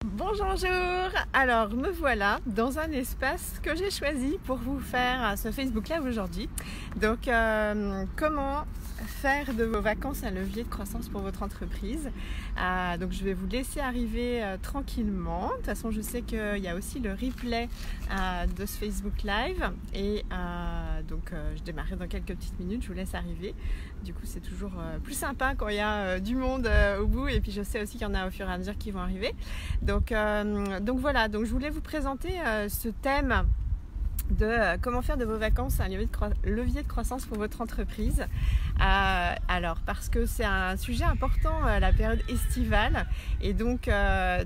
Bonjour, bonjour. Alors me voilà dans un espace que j'ai choisi pour vous faire ce Facebook Live aujourd'hui. Donc comment faire de vos vacances un levier de croissance pour votre entreprise. Donc je vais vous laisser arriver tranquillement. De toute façon je sais qu'il y a aussi le replay de ce Facebook Live et je démarrerai dans quelques petites minutes, je vous laisse arriver. Du coup c'est toujours plus sympa quand il y a du monde au bout, et puis je sais aussi qu'il y en a au fur et à mesure qui vont arriver. Donc voilà, donc je voulais vous présenter ce thème de comment faire de vos vacances un levier de croissance pour votre entreprise. Alors parce que c'est un sujet important, la période estivale, et donc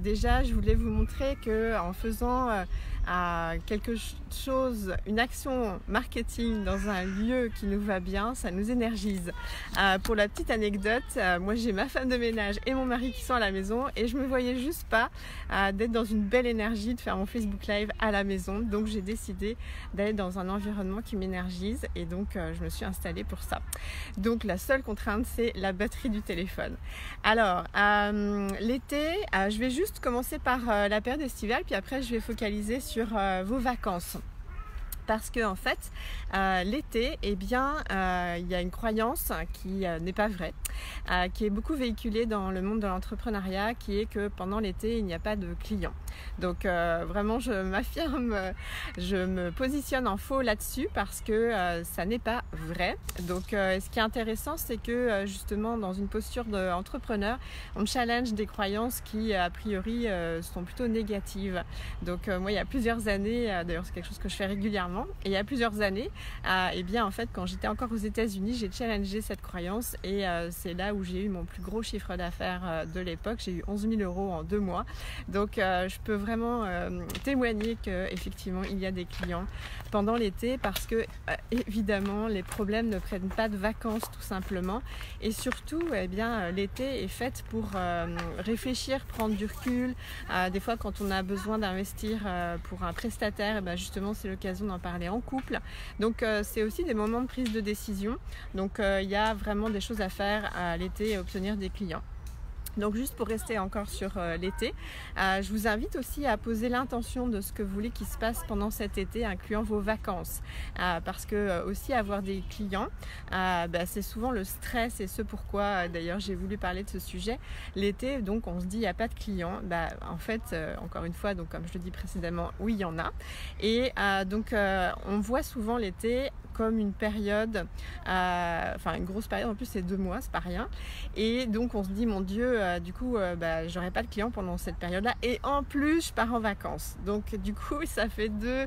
déjà je voulais vous montrer que en faisant quelque chose, une action marketing dans un lieu qui nous va bien, ça nous énergise. Pour la petite anecdote, moi j'ai ma femme de ménage et mon mari qui sont à la maison, et je me voyais juste pas d'être dans une belle énergie, de faire mon Facebook Live à la maison. Donc j'ai décidé d'aller dans un environnement qui m'énergise, et donc je me suis installée pour ça. Donc la seule contrainte, c'est la batterie du téléphone. Alors l'été, je vais juste commencer par la période estivale, puis après je vais focaliser sur vos vacances. Parce que en fait, l'été, il y a une croyance qui n'est pas vraie, qui est beaucoup véhiculée dans le monde de l'entrepreneuriat, qui est que pendant l'été, il n'y a pas de clients. Donc vraiment, je m'affirme, je me positionne en faux là-dessus, parce que ça n'est pas vrai. Donc ce qui est intéressant, c'est que justement, dans une posture d'entrepreneur, on challenge des croyances qui, a priori, sont plutôt négatives. Donc moi, il y a plusieurs années, d'ailleurs c'est quelque chose que je fais régulièrement, et il y a plusieurs années, en fait, quand j'étais encore aux États-Unis, j'ai challengé cette croyance, et c'est là où j'ai eu mon plus gros chiffre d'affaires de l'époque. J'ai eu 11 000 € en 2 mois. Donc je peux vraiment témoigner qu'effectivement il y a des clients pendant l'été, parce que évidemment les problèmes ne prennent pas de vacances, tout simplement. Et surtout, l'été est fait pour réfléchir, prendre du recul. Des fois, quand on a besoin d'investir pour un prestataire, justement c'est l'occasion d'en parler en couple. Donc c'est aussi des moments de prise de décision. Donc il y a vraiment des choses à faire à l'été et obtenir des clients. Donc juste pour rester encore sur l'été, je vous invite aussi à poser l'intention de ce que vous voulez qu'il se passe pendant cet été, incluant vos vacances. Parce que aussi avoir des clients, c'est souvent le stress, et ce pourquoi d'ailleurs j'ai voulu parler de ce sujet. L'été, donc on se dit il n'y a pas de clients. En fait, encore une fois, donc comme je le dis précédemment, oui il y en a. Et on voit souvent l'été comme une période, une grosse période, en plus c'est 2 mois, c'est pas rien. Et donc on se dit mon Dieu, j'aurai pas de clients pendant cette période-là, et en plus je pars en vacances. Donc du coup ça fait 2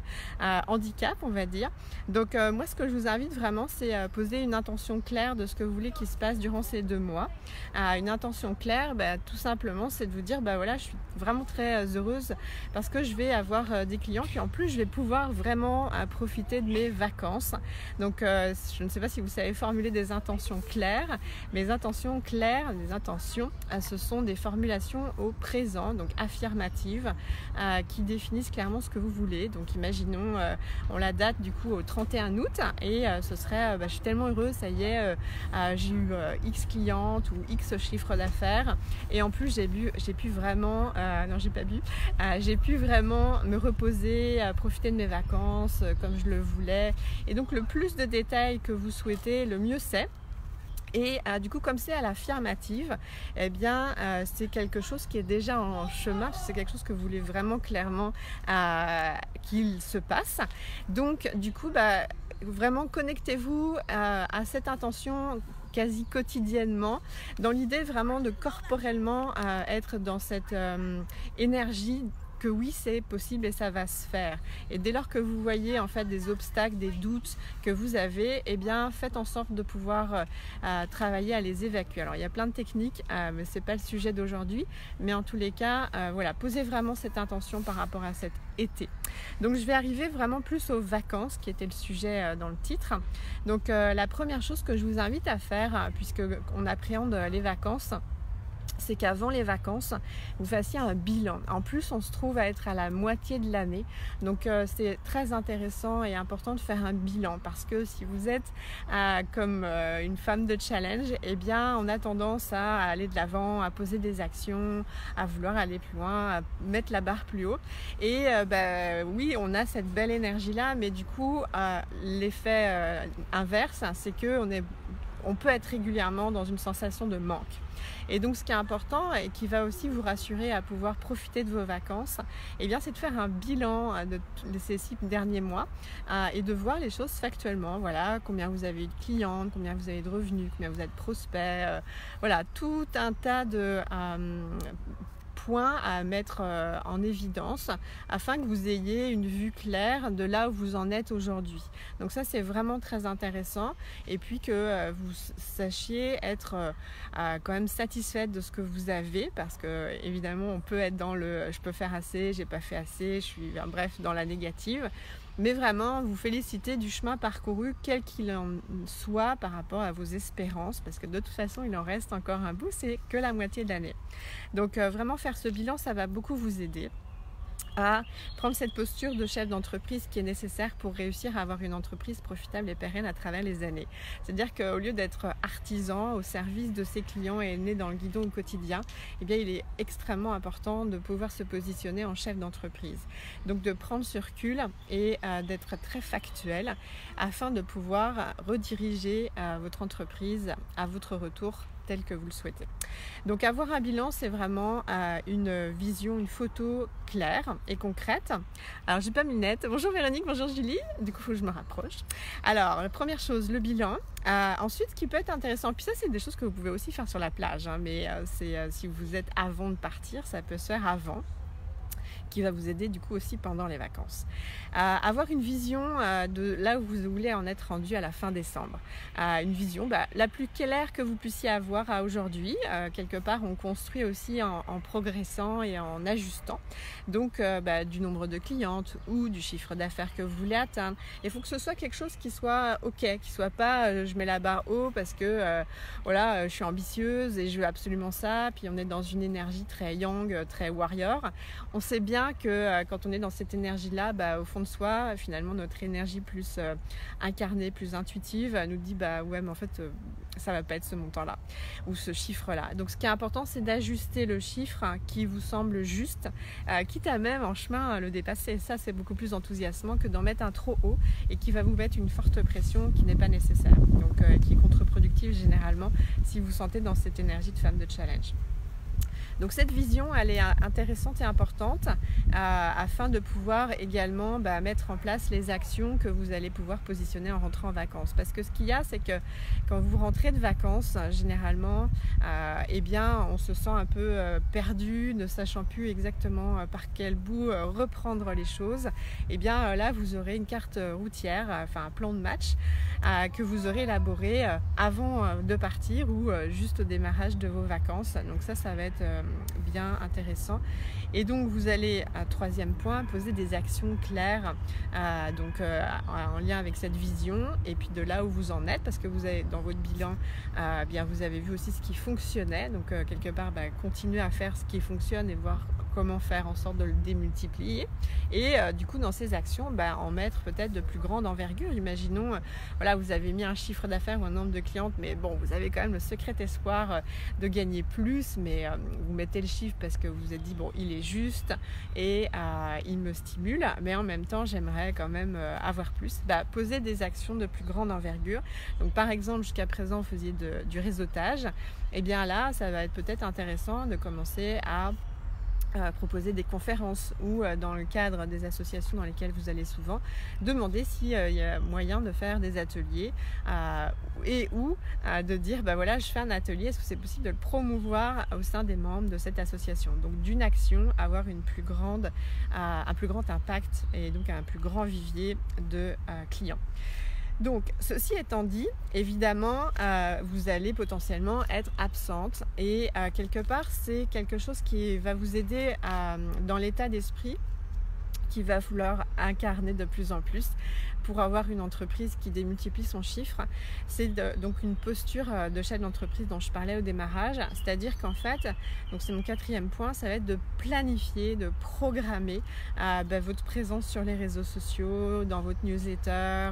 handicaps, on va dire. Donc moi ce que je vous invite vraiment, c'est poser une intention claire de ce que vous voulez qu'il se passe durant ces 2 mois. Une intention claire, tout simplement c'est de vous dire je suis vraiment très heureuse parce que je vais avoir des clients, puis en plus je vais pouvoir vraiment profiter de mes vacances. Donc je ne sais pas si vous savez formuler des intentions claires. Mes intentions claires, ce sont des formulations au présent, donc affirmatives, qui définissent clairement ce que vous voulez. Donc imaginons, on la date du coup au 31 août, et ce serait je suis tellement heureuse, ça y est, j'ai eu X clientes ou X chiffre d'affaires, et en plus j'ai pu vraiment j'ai pu vraiment me reposer, profiter de mes vacances comme je le voulais. Et donc le plus de détails que vous souhaitez, le mieux c'est. Et du coup, comme c'est à l'affirmative, c'est quelque chose qui est déjà en chemin, c'est quelque chose que vous voulez vraiment clairement qu'il se passe. Donc du coup, vraiment connectez-vous à cette intention quasi quotidiennement, dans l'idée vraiment de corporellement être dans cette énergie que oui c'est possible et ça va se faire. Et dès lors que vous voyez en fait des obstacles, des doutes que vous avez, faites en sorte de pouvoir travailler à les évacuer. Alors il y a plein de techniques, mais c'est pas le sujet d'aujourd'hui, mais en tous les cas posez vraiment cette intention par rapport à cet été. Donc je vais arriver vraiment plus aux vacances, qui était le sujet dans le titre. Donc la première chose que je vous invite à faire, puisque on appréhende les vacances, c'est qu'avant les vacances, vous fassiez un bilan. En plus, on se trouve à être à la moitié de l'année. Donc, c'est très intéressant et important de faire un bilan parce que si vous êtes comme une femme de challenge, eh bien, on a tendance à aller de l'avant, à poser des actions, à vouloir aller plus loin, à mettre la barre plus haut. Et oui, on a cette belle énergie-là, mais du coup, l'effet inverse, c'est qu'on peut être régulièrement dans une sensation de manque. Et donc ce qui est important et qui va aussi vous rassurer à pouvoir profiter de vos vacances, eh bien, c'est de faire un bilan de ces 6 derniers mois et de voir les choses factuellement. Voilà, combien vous avez eu de clientes, combien vous avez de revenus, combien vous êtes prospects, voilà, tout un tas de points à mettre en évidence afin que vous ayez une vue claire de là où vous en êtes aujourd'hui. Donc ça, c'est vraiment très intéressant, et puis que vous sachiez être quand même satisfaite de ce que vous avez, parce que évidemment on peut être dans le je peux faire assez, j'ai pas fait assez, je suis bref dans la négative. Mais vraiment, vous félicitez du chemin parcouru, quel qu'il en soit par rapport à vos espérances, parce que de toute façon, il en reste encore un bout, c'est que la moitié de l'année. Donc vraiment faire ce bilan, ça va beaucoup vous aider à prendre cette posture de chef d'entreprise qui est nécessaire pour réussir à avoir une entreprise profitable et pérenne à travers les années. C'est-à-dire qu'au lieu d'être artisan au service de ses clients et né dans le guidon au quotidien, eh bien, il est extrêmement important de pouvoir se positionner en chef d'entreprise. Donc de prendre ce recul et d'être très factuel afin de pouvoir rediriger votre entreprise à votre retour tel que vous le souhaitez. Donc avoir un bilan, c'est vraiment une vision, une photo claire et concrète. Alors j'ai pas mes lunettes. Bonjour Véronique, bonjour Julie. Du coup, il faut que je me rapproche. Alors, la première chose, le bilan. Ensuite, ce qui peut être intéressant, puis ça c'est des choses que vous pouvez aussi faire sur la plage, hein, mais si vous êtes avant de partir, ça peut se faire avant, qui va vous aider du coup aussi pendant les vacances. Avoir une vision de là où vous voulez en être rendu à la fin décembre. Une vision la plus claire que vous puissiez avoir à aujourd'hui. Quelque part, on construit aussi en progressant et en ajustant. Donc, du nombre de clientes ou du chiffre d'affaires que vous voulez atteindre. Il faut que ce soit quelque chose qui soit OK, qui soit pas je mets la barre haut parce que voilà, je suis ambitieuse et je veux absolument ça. Puis on est dans une énergie très yang, très warrior. On sait bien que quand on est dans cette énergie-là, au fond de soi, finalement, notre énergie plus incarnée, plus intuitive, nous dit ouais, mais en fait, ça va pas être ce montant-là ou ce chiffre-là. Donc, ce qui est important, c'est d'ajuster le chiffre qui vous semble juste, quitte à même en chemin le dépasser. Ça, c'est beaucoup plus enthousiasmant que d'en mettre un trop haut et qui va vous mettre une forte pression qui n'est pas nécessaire. Donc, qui est contre-productive généralement si vous sentez dans cette énergie de femme de challenge. Donc cette vision, elle est intéressante et importante afin de pouvoir également mettre en place les actions que vous allez pouvoir positionner en rentrant en vacances. Parce que ce qu'il y a, c'est que quand vous rentrez de vacances, généralement, eh bien, on se sent un peu perdu, ne sachant plus exactement par quel bout reprendre les choses. Eh bien là, vous aurez une carte routière, enfin un plan de match que vous aurez élaboré avant de partir ou juste au démarrage de vos vacances. Donc ça va être bien intéressant. Et donc vous allez, troisième point, poser des actions claires en lien avec cette vision et puis de là où vous en êtes, parce que vous avez dans votre bilan bien vous avez vu aussi ce qui fonctionnait, donc quelque part continuer à faire ce qui fonctionne et voir comment faire en sorte de le démultiplier et du coup dans ces actions en mettre peut-être de plus grande envergure. Imaginons voilà, vous avez mis un chiffre d'affaires ou un nombre de clientes, mais bon, vous avez quand même le secret espoir de gagner plus, mais vous mettez le chiffre parce que vous vous êtes dit bon, il est juste et il me stimule, mais en même temps j'aimerais quand même avoir plus. Poser des actions de plus grande envergure. Donc par exemple, jusqu'à présent vous faisiez du réseautage, et bien là ça va être peut-être intéressant de commencer à proposer des conférences ou dans le cadre des associations dans lesquelles vous allez souvent, demander s'il y a moyen de faire des ateliers ou de dire voilà, je fais un atelier, est-ce que c'est possible de le promouvoir au sein des membres de cette association. Donc d'une action, avoir un plus grand impact et donc un plus grand vivier de clients. Donc, ceci étant dit, évidemment, vous allez potentiellement être absente et quelque part, c'est quelque chose qui va vous aider dans l'état d'esprit qu'il va falloir incarner de plus en plus pour avoir une entreprise qui démultiplie son chiffre. C'est donc une posture de chef d'entreprise dont je parlais au démarrage, c'est-à-dire qu'en fait, donc c'est mon 4e point, ça va être de planifier, de programmer votre présence sur les réseaux sociaux, dans votre newsletter.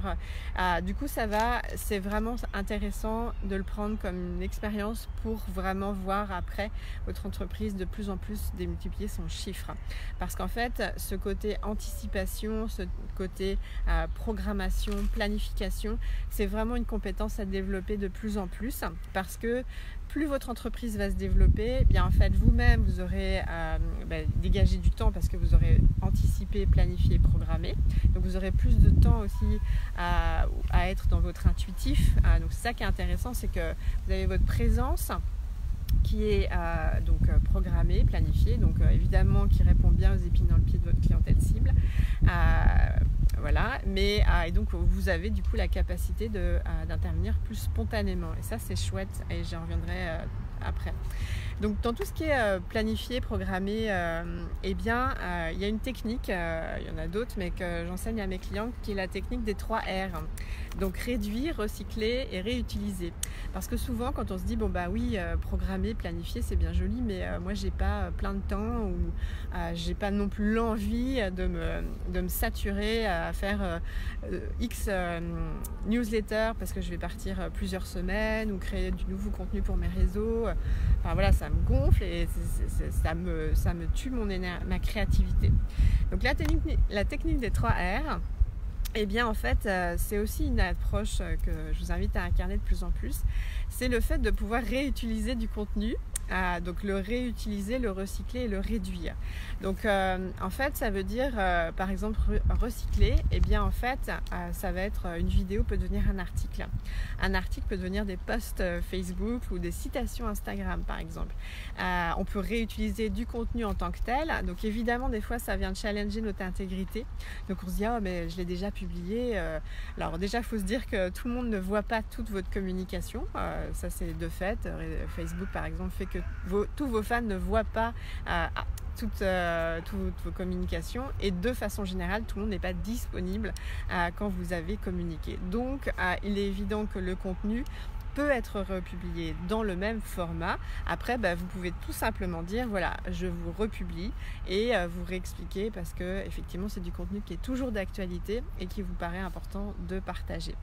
Du coup, c'est vraiment intéressant de le prendre comme une expérience pour vraiment voir après votre entreprise de plus en plus démultiplier son chiffre. Parce qu'en fait, ce côté anticipation, ce côté programmation, planification, c'est vraiment une compétence à développer de plus en plus, parce que plus votre entreprise va se développer, bien en fait vous-même vous aurez dégagé du temps parce que vous aurez anticipé, planifié, programmé. Donc vous aurez plus de temps aussi à être dans votre intuitif. Donc c'est ça qui est intéressant, c'est que vous avez votre présence qui est programmée, planifiée, donc évidemment qui répond bien aux épines dans le pied de votre clientèle cible. Voilà, et donc vous avez du coup la capacité d'intervenir plus spontanément, et ça c'est chouette, et j'y reviendrai après. Donc dans tout ce qui est planifié, programmé, il y a une technique, il y en a d'autres, mais que j'enseigne à mes clients, qui est la technique des 3 R. Donc réduire, recycler et réutiliser. Parce que souvent quand on se dit programmer, planifier c'est bien joli, mais moi j'ai pas plein de temps, ou j'ai pas non plus l'envie de me saturer à faire X newsletters parce que je vais partir plusieurs semaines, ou créer du nouveau contenu pour mes réseaux. Enfin voilà, ça me gonfle et ça me tue ma créativité. Donc la technique des 3 R, en fait, c'est aussi une approche que je vous invite à incarner de plus en plus. C'est le fait de pouvoir réutiliser du contenu. Donc le réutiliser, le recycler et le réduire. Donc en fait ça veut dire par exemple recycler, en fait ça va être une vidéo peut devenir un article peut devenir des posts Facebook ou des citations Instagram par exemple. On peut réutiliser du contenu en tant que tel, donc évidemment des fois ça vient challenger notre intégrité, donc on se dit mais je l'ai déjà publié. Alors déjà il faut se dire que tout le monde ne voit pas toute votre communication, ça c'est de fait. Facebook par exemple fait que tous vos fans ne voient pas toutes vos communications, et de façon générale tout le monde n'est pas disponible quand vous avez communiqué. Donc il est évident que le contenu peut être republié dans le même format. Après vous pouvez tout simplement dire voilà, je vous republie, et vous réexpliquer, parce que effectivement c'est du contenu qui est toujours d'actualité et qui vous paraît important de partager.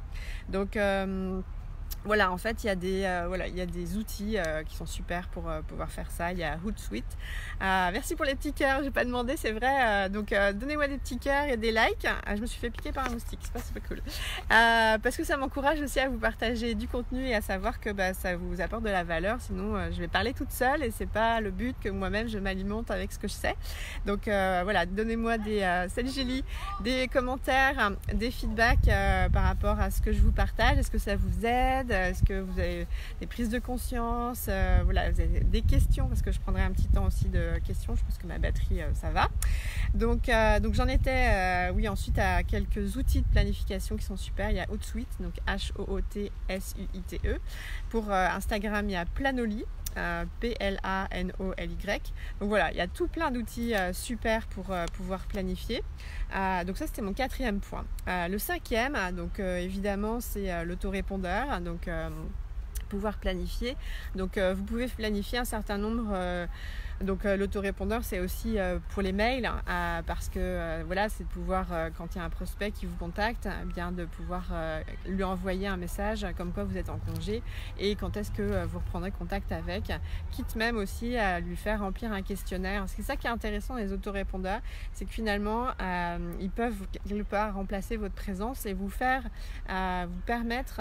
Donc voilà, en fait, il y a des outils qui sont super pour pouvoir faire ça. Il y a Hootsuite. Merci pour les petits cœurs, j'ai pas demandé, c'est vrai. Donc, donnez-moi des petits cœurs et des likes. Je me suis fait piquer par un moustique, c'est pas cool. Parce que ça m'encourage aussi à vous partager du contenu et à savoir que ça vous apporte de la valeur. Sinon, je vais parler toute seule et c'est pas le but que moi-même je m'alimente avec ce que je sais. Donc, voilà, donnez-moi salut Julie, des commentaires, des feedbacks par rapport à ce que je vous partage. Est-ce que ça vous aide? Est-ce que vous avez des prises de conscience? Voilà, vous avez des questions, parce que je prendrai un petit temps aussi de questions. Je pense que ma batterie, ça va. Donc j'en étais, ensuite à quelques outils de planification qui sont super. Il y a Hootsuite, donc Hootsuite. Pour Instagram, il y a Planoly. Planoly. Donc voilà, il y a tout plein d'outils super pour pouvoir planifier. Donc ça c'était mon 4e point. Le 5e, donc évidemment c'est l'autorépondeur. Donc pouvoir planifier. Donc vous pouvez planifier un certain nombre. Donc l'autorépondeur c'est aussi pour les mails, parce que voilà, c'est de pouvoir quand il y a un prospect qui vous contacte, bien de pouvoir lui envoyer un message comme quoi vous êtes en congé et quand est-ce que vous reprendrez contact avec, quitte même aussi à lui faire remplir un questionnaire. C'est ça qui est intéressant dans les autorépondeurs, c'est que finalement ils peuvent quelque part remplacer votre présence et vous permettre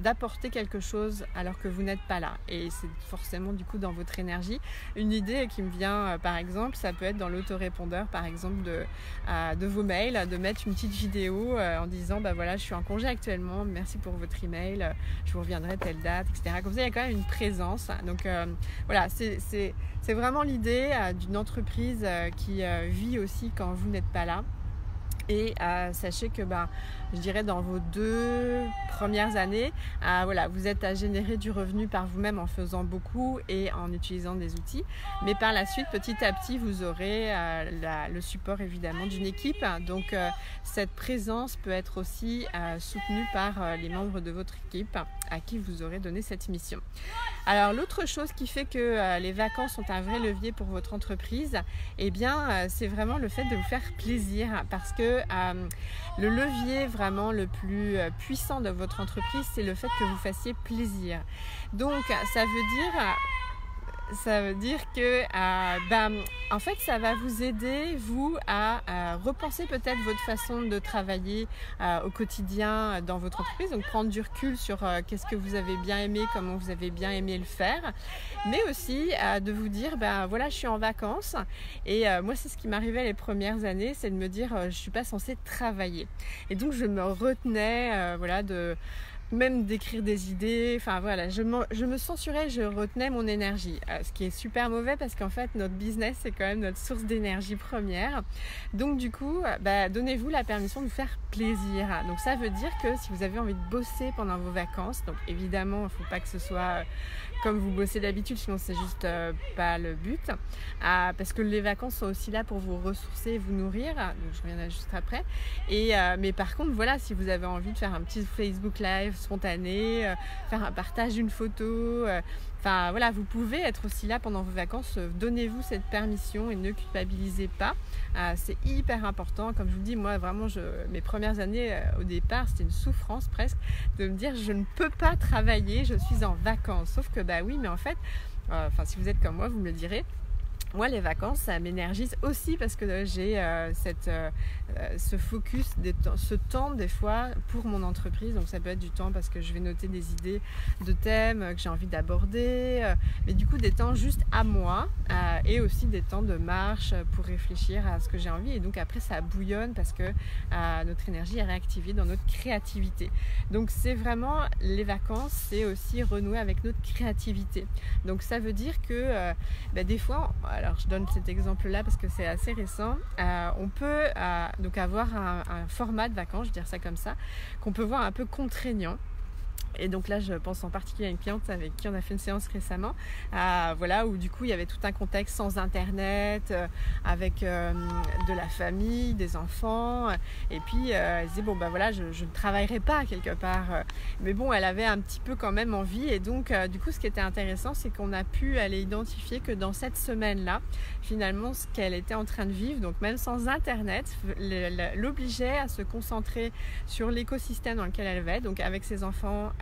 d'apporter quelque chose alors que vous n'êtes pas là, et c'est forcément du coup dans votre énergie. Une idée qui me vient par exemple, ça peut être dans l'autorépondeur par exemple de vos mails, de mettre une petite vidéo en disant voilà, je suis en congé actuellement, merci pour votre email, je vous reviendrai telle date, etc. Comme ça il y a quand même une présence. Donc voilà, c'est vraiment l'idée d'une entreprise qui vit aussi quand vous n'êtes pas là. Et sachez que je dirais dans vos 2 premières années, voilà, vous êtes à générer du revenu par vous-même en faisant beaucoup et en utilisant des outils. Mais par la suite, petit à petit, vous aurez le support évidemment d'une équipe. Donc cette présence peut être aussi soutenue par les membres de votre équipe à qui vous aurez donné cette mission. Alors l'autre chose qui fait que les vacances sont un vrai levier pour votre entreprise, eh bien c'est vraiment le fait de vous faire plaisir, parce que le levier vraiment le plus puissant de votre entreprise, c'est le fait que vous fassiez plaisir. Donc ça veut dire que en fait ça va vous aider vous à repenser peut-être votre façon de travailler au quotidien dans votre entreprise, donc prendre du recul sur qu'est-ce que vous avez bien aimé, comment vous avez bien aimé le faire, mais aussi de vous dire voilà, je suis en vacances et moi c'est ce qui m'arrivait les premières années, c'est de me dire je suis pas censée travailler, et donc je me retenais voilà même d'écrire des idées, enfin voilà, je me censurais, je retenais mon énergie, ce qui est super mauvais parce qu'en fait notre business c'est quand même notre source d'énergie première. Donc du coup, donnez-vous la permission de vous faire plaisir. Donc ça veut dire que si vous avez envie de bosser pendant vos vacances, donc évidemment il ne faut pas que ce soit comme vous bossez d'habitude, sinon c'est juste pas le but, parce que les vacances sont aussi là pour vous ressourcer et vous nourrir, donc je reviendrai juste après. Mais par contre voilà, si vous avez envie de faire un petit Facebook Live spontané, faire un partage d'une photo, enfin voilà, vous pouvez être aussi là pendant vos vacances. Donnez-vous cette permission et ne culpabilisez pas, c'est hyper important. Comme je vous dis, moi vraiment mes premières années au départ c'était une souffrance presque de me dire je ne peux pas travailler, je suis en vacances, sauf que oui, mais en fait si vous êtes comme moi vous me le direz, moi les vacances ça m'énergise aussi parce que j'ai ce focus, ce temps des fois pour mon entreprise. Donc ça peut être du temps parce que je vais noter des idées de thèmes que j'ai envie d'aborder, mais du coup des temps juste à moi, et aussi des temps de marche pour réfléchir à ce que j'ai envie, et donc après ça bouillonne parce que notre énergie est réactivée dans notre créativité. Donc c'est vraiment, les vacances c'est aussi renouer avec notre créativité. Donc ça veut dire que des fois, alors je donne cet exemple là parce que c'est assez récent, on peut donc avoir un format de vacances, je vais dire ça comme ça, qu'on peut voir un peu contraignant. Et donc là je pense en particulier à une cliente avec qui on a fait une séance récemment, voilà, où du coup il y avait tout un contexte sans internet, avec de la famille, des enfants, et puis elle disait voilà, je ne travaillerai pas quelque part, mais bon, elle avait un petit peu quand même envie. Et donc du coup ce qui était intéressant, c'est qu'on a pu aller identifier que dans cette semaine là, finalement ce qu'elle était en train de vivre, donc même sans internet, l'obligeait à se concentrer sur l'écosystème dans lequel elle va, donc avec ses enfants,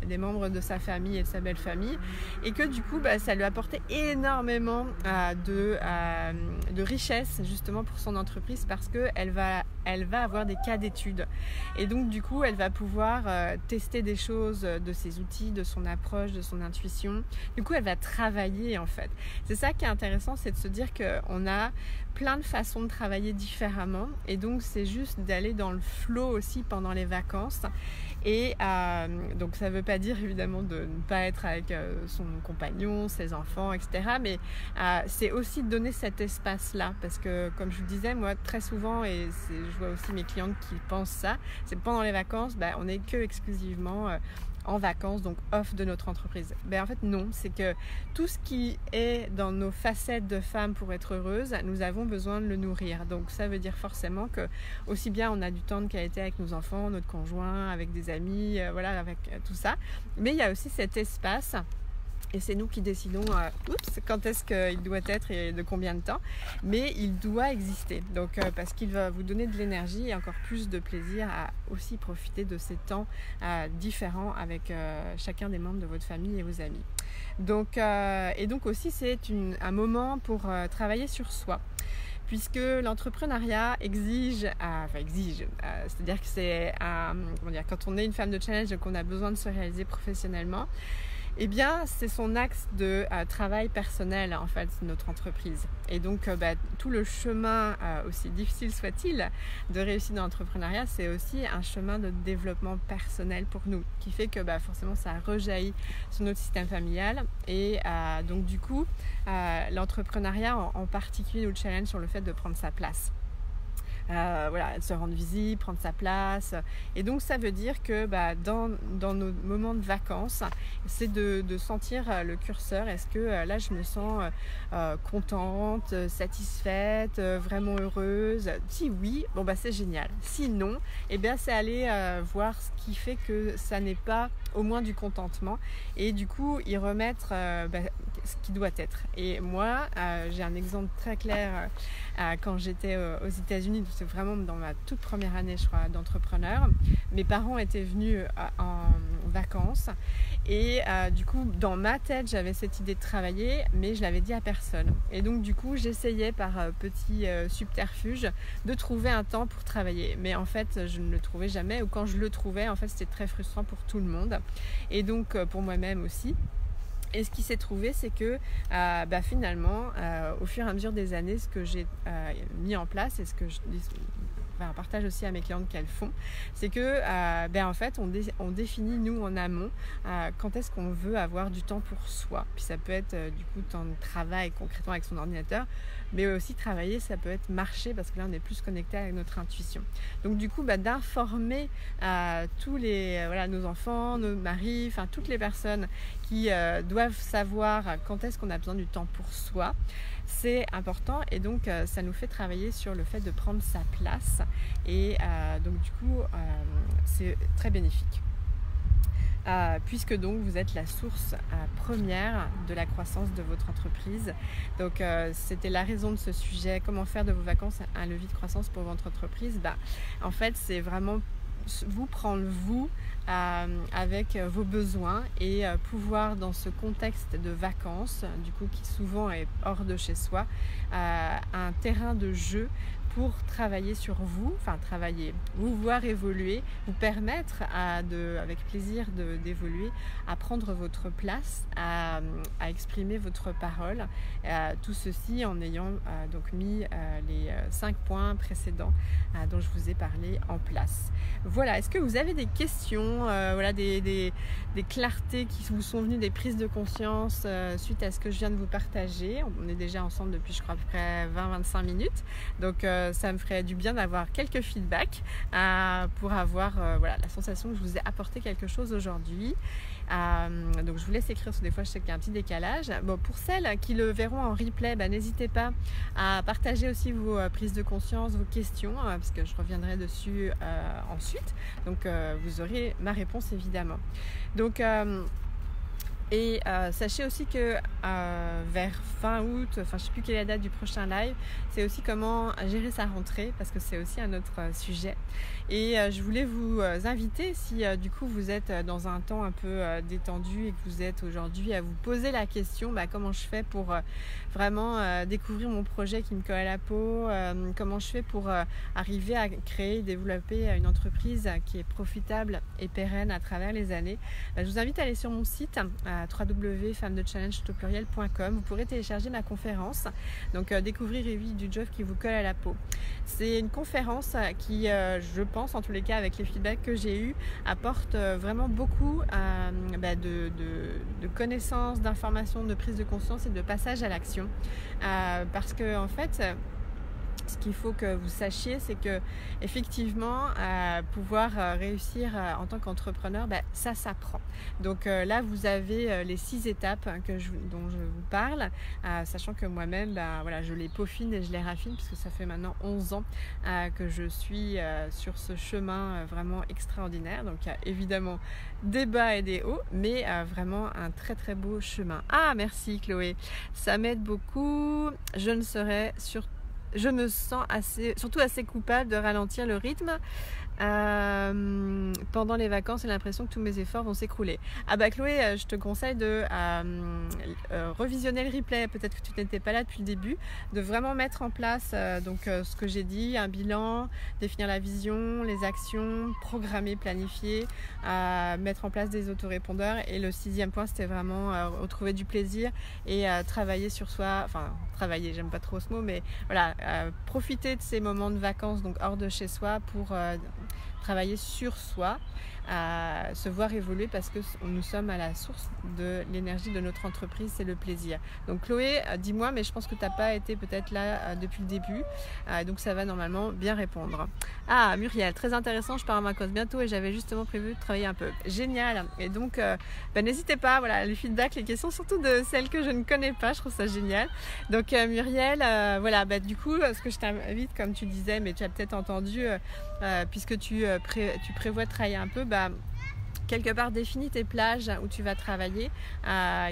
des membres de sa famille et de sa belle famille, et que du coup ça lui apportait énormément de richesse justement pour son entreprise, parce qu'elle va avoir des cas d'études, et donc du coup elle va pouvoir tester des choses de ses outils, de son approche, de son intuition. Du coup elle va travailler en fait. C'est ça qui est intéressant, c'est de se dire qu'on a plein de façons de travailler différemment, et donc c'est juste d'aller dans le flow aussi pendant les vacances. Et donc ça ne veut pas dire évidemment de ne pas être avec son compagnon, ses enfants, etc. Mais c'est aussi de donner cet espace-là, parce que comme je vous le disais, moi très souvent, et je vois aussi mes clientes qui pensent ça, c'est que pendant les vacances, on n'est que exclusivement en vacances, donc off de notre entreprise. En fait non, c'est que tout ce qui est dans nos facettes de femmes pour être heureuses, nous avons besoin de le nourrir. Donc ça veut dire forcément que aussi bien on a du temps de qualité avec nos enfants, notre conjoint, avec des amis, voilà, avec tout ça, mais il y a aussi cet espace. Et c'est nous qui décidons quand est-ce qu'il doit être et de combien de temps. Mais il doit exister. Donc, parce qu'il va vous donner de l'énergie et encore plus de plaisir à aussi profiter de ces temps différents avec chacun des membres de votre famille et vos amis. Donc, et donc aussi, c'est un moment pour travailler sur soi. Puisque l'entrepreneuriat exige, c'est-à-dire que c'est, quand on est une femme de challenge, donc on a besoin de se réaliser professionnellement, eh bien, c'est son axe de travail personnel, en fait, notre entreprise. Et donc, tout le chemin, aussi difficile soit-il, de réussir dans l'entrepreneuriat, c'est aussi un chemin de développement personnel pour nous, qui fait que forcément, ça rejaillit sur notre système familial. Et donc, du coup, l'entrepreneuriat, en particulier, nous challenge sur le fait de prendre sa place. voilà, se rendre visible, prendre sa place. Et donc ça veut dire que dans nos moments de vacances, c'est de sentir le curseur. Est-ce que là je me sens contente, satisfaite, vraiment heureuse? Si oui, bon c'est génial. Sinon, c'est aller voir ce qui fait que ça n'est pas au moins du contentement, et du coup y remettre ce qui doit être. Et moi, j'ai un exemple très clair quand j'étais aux États-Unis, c'est vraiment dans ma toute première année, je crois, d'entrepreneur. Mes parents étaient venus en vacances, et du coup dans ma tête j'avais cette idée de travailler, mais je l'avais dit à personne. Et donc du coup j'essayais par petit subterfuge de trouver un temps pour travailler, mais en fait je ne le trouvais jamais, ou quand je le trouvais, en fait c'était très frustrant pour tout le monde, et donc pour moi-même aussi. Et ce qui s'est trouvé, c'est que finalement, au fur et à mesure des années, ce que j'ai mis en place, et ce que je partage aussi à mes clientes qu'elles font, c'est que en fait on définit nous en amont quand est-ce qu'on veut avoir du temps pour soi. Puis ça peut être du coup temps de travail concrètement avec son ordinateur, mais aussi travailler, ça peut être marcher, parce que là on est plus connecté avec notre intuition. Donc du coup d'informer tous les nos enfants, nos maris, enfin toutes les personnes qui doivent savoir quand est-ce qu'on a besoin du temps pour soi, c'est important. Et donc ça nous fait travailler sur le fait de prendre sa place, et donc du coup c'est très bénéfique. Puisque donc vous êtes la source première de la croissance de votre entreprise. Donc c'était la raison de ce sujet, comment faire de vos vacances un levier de croissance pour votre entreprise. En fait c'est vraiment vous prendre avec vos besoins, et pouvoir dans ce contexte de vacances, du coup qui souvent est hors de chez soi, un terrain de jeu pour travailler sur vous, vous voir évoluer, vous permettre avec plaisir d'évoluer, à prendre votre place, à exprimer votre parole, tout ceci en ayant donc mis les 5 points précédents dont je vous ai parlé en place. Voilà, est-ce que vous avez des questions, des clartés qui vous sont venues, des prises de conscience suite à ce que je viens de vous partager? On est déjà ensemble depuis, je crois, à peu près 20-25 minutes, donc ça me ferait du bien d'avoir quelques feedbacks pour avoir la sensation que je vous ai apporté quelque chose aujourd'hui. Donc je vous laisse écrire, parce que des fois je sais qu'il y a un petit décalage. Bon, pour celles qui le verront en replay, n'hésitez pas à partager aussi vos prises de conscience, vos questions, parce que je reviendrai dessus ensuite. Donc vous aurez ma réponse évidemment. Donc sachez aussi que vers fin août, je ne sais plus quelle est la date du prochain live, c'est aussi comment gérer sa rentrée, parce que c'est aussi un autre sujet. Et je voulais vous inviter, si du coup vous êtes dans un temps un peu détendu et que vous êtes aujourd'hui à vous poser la question, comment je fais pour vraiment découvrir mon projet qui me colle à la peau, comment je fais pour arriver à créer, développer une entreprise qui est profitable et pérenne à travers les années. Je vous invite à aller sur mon site www.femmedechallenge.com. Vous pourrez télécharger ma conférence, donc découvrir et vivre du job qui vous colle à la peau. C'est une conférence qui, je pense, en tous les cas avec les feedbacks que j'ai eus, apporte vraiment beaucoup de connaissances, d'informations, de prise de conscience et de passage à l'action, parce que en fait ce qu'il faut que vous sachiez, c'est que effectivement pouvoir réussir en tant qu'entrepreneur, ça s'apprend. Donc là vous avez les 6 étapes dont je vous parle, sachant que moi-même je les peaufine et je les raffine, puisque ça fait maintenant 11 ans que je suis sur ce chemin vraiment extraordinaire. Donc il y a évidemment des bas et des hauts, mais vraiment un très très beau chemin. Merci Chloé, ça m'aide beaucoup. Je me sens surtout assez coupable de ralentir le rythme pendant les vacances, j'ai l'impression que tous mes efforts vont s'écrouler. Chloé, je te conseille de revisionner le replay, peut-être que tu n'étais pas là depuis le début, de vraiment mettre en place ce que j'ai dit, un bilan, définir la vision, les actions, programmer, planifier, mettre en place des autorépondeurs, et le 6e point c'était vraiment retrouver du plaisir et travailler sur soi, travailler, j'aime pas trop ce mot, mais profiter de ces moments de vacances donc hors de chez soi pour travailler sur soi, se voir évoluer parce que nous sommes à la source de l'énergie de notre entreprise, c'est le plaisir. Donc Chloé, dis-moi, mais je pense que tu n'as pas été peut-être là depuis le début, donc ça va normalement bien répondre. Ah, Muriel, très intéressant, je pars en vacances bientôt et j'avais justement prévu de travailler un peu. Génial. Et donc, n'hésitez pas, voilà, les feedbacks, les questions, surtout de celles que je ne connais pas, je trouve ça génial. Donc Muriel, voilà, du coup, ce que je t'invite, comme tu disais, mais tu as peut-être entendu, puisque tu prévois de travailler un peu, quelque part définis tes plages où tu vas travailler,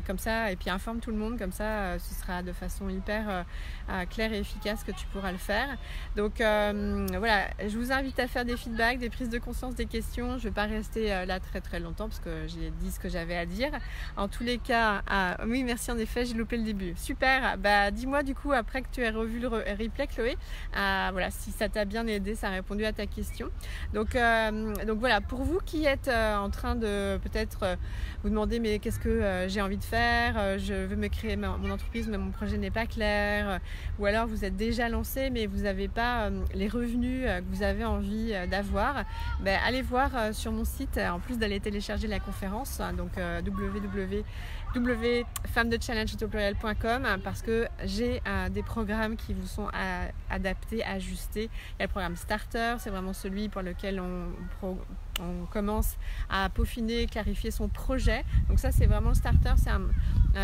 comme ça, et puis informe tout le monde, comme ça ce sera de façon hyper claire et efficace que tu pourras le faire. Donc voilà, je vous invite à faire des feedbacks, des prises de conscience, des questions. Je ne vais pas rester là très très longtemps parce que j'ai dit ce que j'avais à dire. En tous les cas, oui merci, en effet j'ai loupé le début. Super, dis-moi du coup après que tu aies revu le replay, Chloé, voilà, si ça t'a bien aidé, ça a répondu à ta question. Donc voilà, pour vous qui êtes en train de peut-être vous demander mais qu'est-ce que j'ai envie de faire, je veux me créer mon entreprise mais mon projet n'est pas clair, ou alors vous êtes déjà lancé mais vous n'avez pas les revenus que vous avez envie d'avoir, allez voir sur mon site, en plus d'aller télécharger la conférence, donc www.femmedechallenge.com, parce que j'ai des programmes qui vous sont adaptés, ajustés. Il y a le programme Starter, c'est vraiment celui pour lequel on commence à peaufiner, clarifier son projet. Donc ça c'est vraiment le Starter, c'est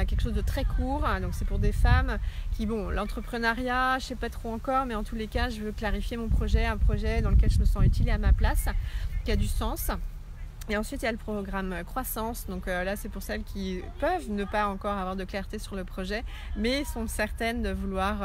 quelque chose de très court, donc c'est pour des femmes qui, l'entrepreneuriat, je sais pas trop encore, mais en tous les cas je veux clarifier mon projet, un projet dans lequel je me sens utile et à ma place, qui a du sens. Et ensuite il y a le programme Croissance, donc là c'est pour celles qui peuvent ne pas encore avoir de clarté sur le projet mais sont certaines de vouloir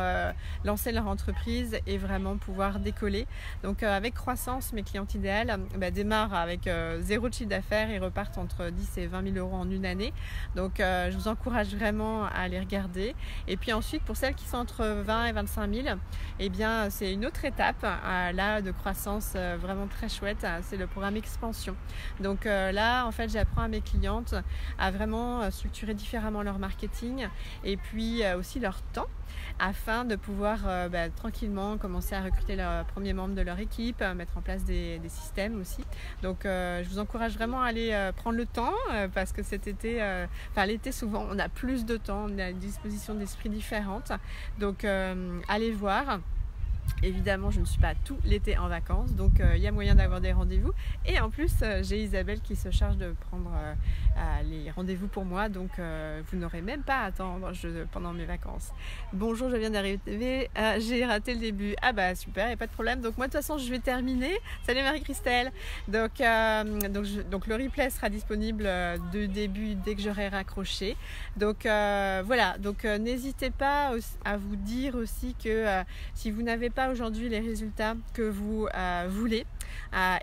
lancer leur entreprise et vraiment pouvoir décoller. Donc avec Croissance, mes clientes idéales démarrent avec 0 de chiffre d'affaires et repartent entre 10 et 20 000 euros en une année. Donc je vous encourage vraiment à les regarder. Et puis ensuite pour celles qui sont entre 20 et 25 000, eh bien c'est une autre étape là de croissance vraiment très chouette, c'est le programme Expansion. Donc là, en fait, j'apprends à mes clientes à vraiment structurer différemment leur marketing et puis aussi leur temps, afin de pouvoir tranquillement commencer à recruter leurs premiers membres de leur équipe, mettre en place des systèmes aussi. Donc je vous encourage vraiment à aller prendre le temps, parce que cet été, l'été souvent on a plus de temps, on a une disposition d'esprit différente. Donc allez voir. Évidemment, je ne suis pas tout l'été en vacances, donc il y a moyen d'avoir des rendez-vous. Et en plus, j'ai Isabelle qui se charge de prendre les rendez-vous pour moi, donc vous n'aurez même pas à attendre pendant mes vacances. Bonjour, je viens d'arriver, j'ai raté le début. Ah bah super, il n'y a pas de problème. Donc moi de toute façon, je vais terminer. Salut Marie-Christelle. Donc le replay sera disponible de début dès que j'aurai raccroché. Donc voilà, donc n'hésitez pas à vous dire aussi que si vous n'avez pas aujourd'hui les résultats que vous voulez,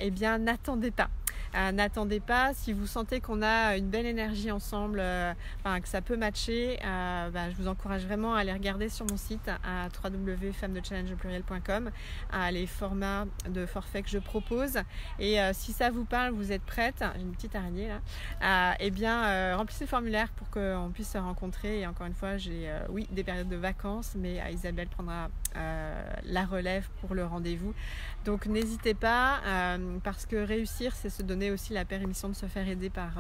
eh bien n'attendez pas. N'attendez pas, si vous sentez qu'on a une belle énergie ensemble, que ça peut matcher, je vous encourage vraiment à aller regarder sur mon site à www.femmedechallenge.com les formats de forfait que je propose. Et si ça vous parle, vous êtes prête, j'ai une petite araignée là, eh bien remplissez le formulaire pour qu'on puisse se rencontrer. Et encore une fois, j'ai oui des périodes de vacances, mais Isabelle prendra la relève pour le rendez-vous. Donc n'hésitez pas, parce que réussir, c'est se donner aussi la permission de se faire aider par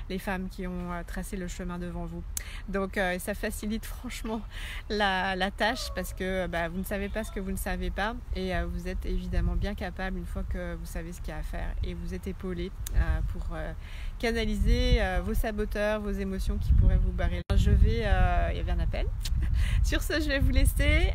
les femmes qui ont tracé le chemin devant vous. Donc ça facilite franchement la tâche, parce que vous ne savez pas ce que vous ne savez pas, et vous êtes évidemment bien capable une fois que vous savez ce qu'il y a à faire, et vous êtes épaulé pour canaliser vos saboteurs, vos émotions qui pourraient vous barrer. Il y avait un appel. Sur ce, je vais vous laisser.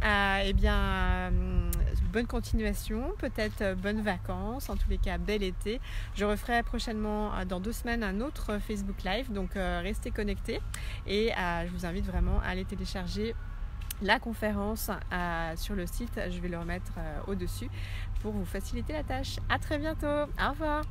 Bonne continuation, peut-être bonnes vacances, en tous les cas bel été. Je referai prochainement dans 2 semaines un autre Facebook Live, donc restez connectés, et je vous invite vraiment à aller télécharger la conférence sur le site. Je vais le remettre au-dessus pour vous faciliter la tâche. À très bientôt, au revoir.